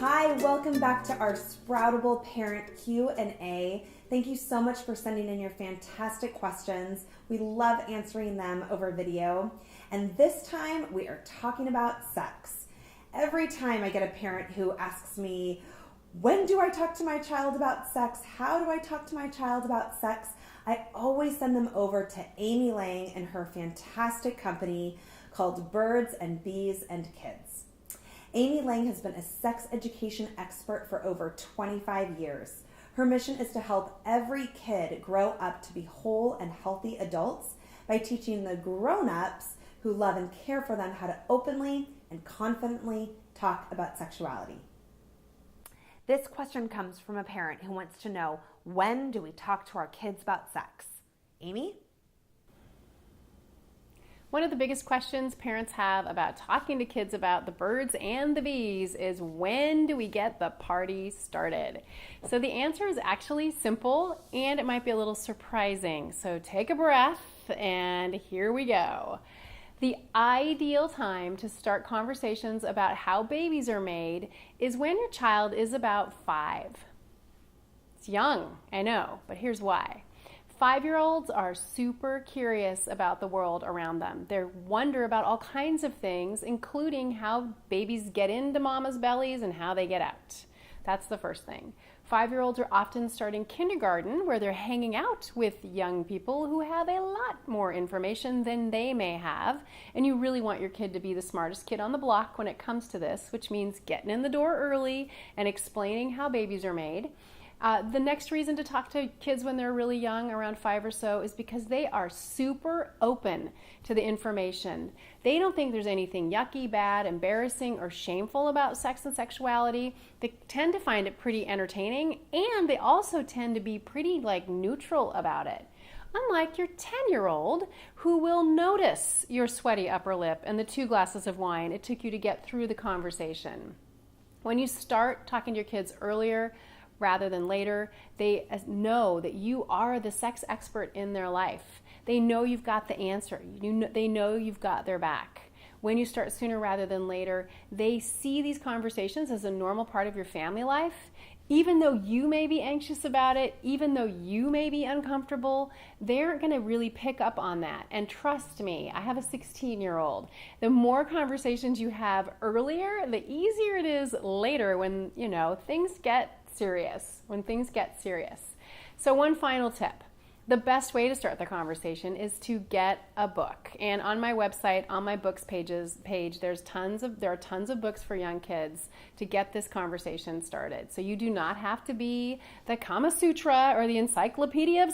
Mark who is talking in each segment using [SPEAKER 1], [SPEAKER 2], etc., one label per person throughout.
[SPEAKER 1] Hi, welcome back to our Sproutable Parent Q&A. Thank you so much for sending in your fantastic questions. We love answering them over video. And this time we are talking about sex. Every time I get a parent who asks me, when do I talk to my child about sex? How do I talk to my child about sex? I always send them over to Amy Lang and her fantastic company called Birds&Bees&Kids. Amy Lang has been a sex education expert for over 25 years. Her mission is to help every kid grow up to be whole and healthy adults by teaching the grown-ups who love and care for them how to openly and confidently talk about sexuality. This question comes from a parent who wants to know, when do we talk to our kids about sex? Amy?
[SPEAKER 2] One of the biggest questions parents have about talking to kids about the birds and the bees is, when do we get the party started? So the answer is actually simple, and it might be a little surprising. So take a breath, and here we go. The ideal time to start conversations about how babies are made is when your child is about 5. It's young, I know, but here's why. 5-year-olds are super curious about the world around them. They wonder about all kinds of things, including how babies get into mama's bellies and how they get out. That's the first thing. 5-year-olds are often starting kindergarten, where they're hanging out with young people who have a lot more information than they may have. And you really want your kid to be the smartest kid on the block when it comes to this, which means getting in the door early and explaining how babies are made. The next reason to talk to kids when they're really young, around 5 or so, is because they are super open to the information. They don't think there's anything yucky, bad, embarrassing, or shameful about sex and sexuality. They tend to find it pretty entertaining, and they also tend to be pretty neutral about it. Unlike your 10-year-old, who will notice your sweaty upper lip and the 2 glasses of wine it took you to get through the conversation. When you start talking to your kids earlier rather than later, they know that you are the sex expert in their life. They know you've got the answer. They know you've got their back. When you start sooner rather than later, they see these conversations as a normal part of your family life. Even though you may be anxious about it, even though you may be uncomfortable, they're going to really pick up on that. And trust me, I have a 16-year-old. The more conversations you have earlier, the easier it is later when, things get serious. So one final tip. The best way to start the conversation is to get a book. And on my website, on my books page, there are tons of books for young kids to get this conversation started. So you do not have to be the Kama Sutra or the Encyclopedia of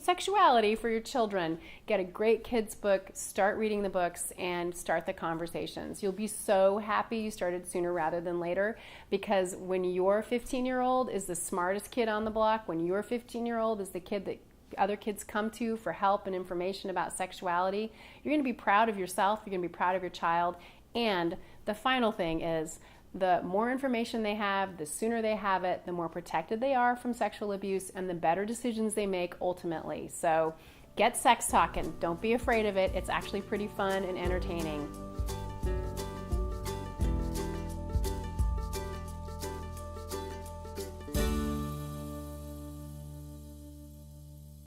[SPEAKER 2] Sexuality for your children. Get a great kids book, start reading the books, and start the conversations. You'll be so happy you started sooner rather than later, because when your 15-year-old is the smartest kid on the block, when your 15-year-old is the kid that other kids come to for help and information about sexuality, you're going to be proud of yourself, you're going to be proud of your child. And the final thing is, the more information they have, the sooner they have it, the more protected they are from sexual abuse, and the better decisions they make ultimately. So get sex talking. Don't be afraid of it. It's actually pretty fun and entertaining.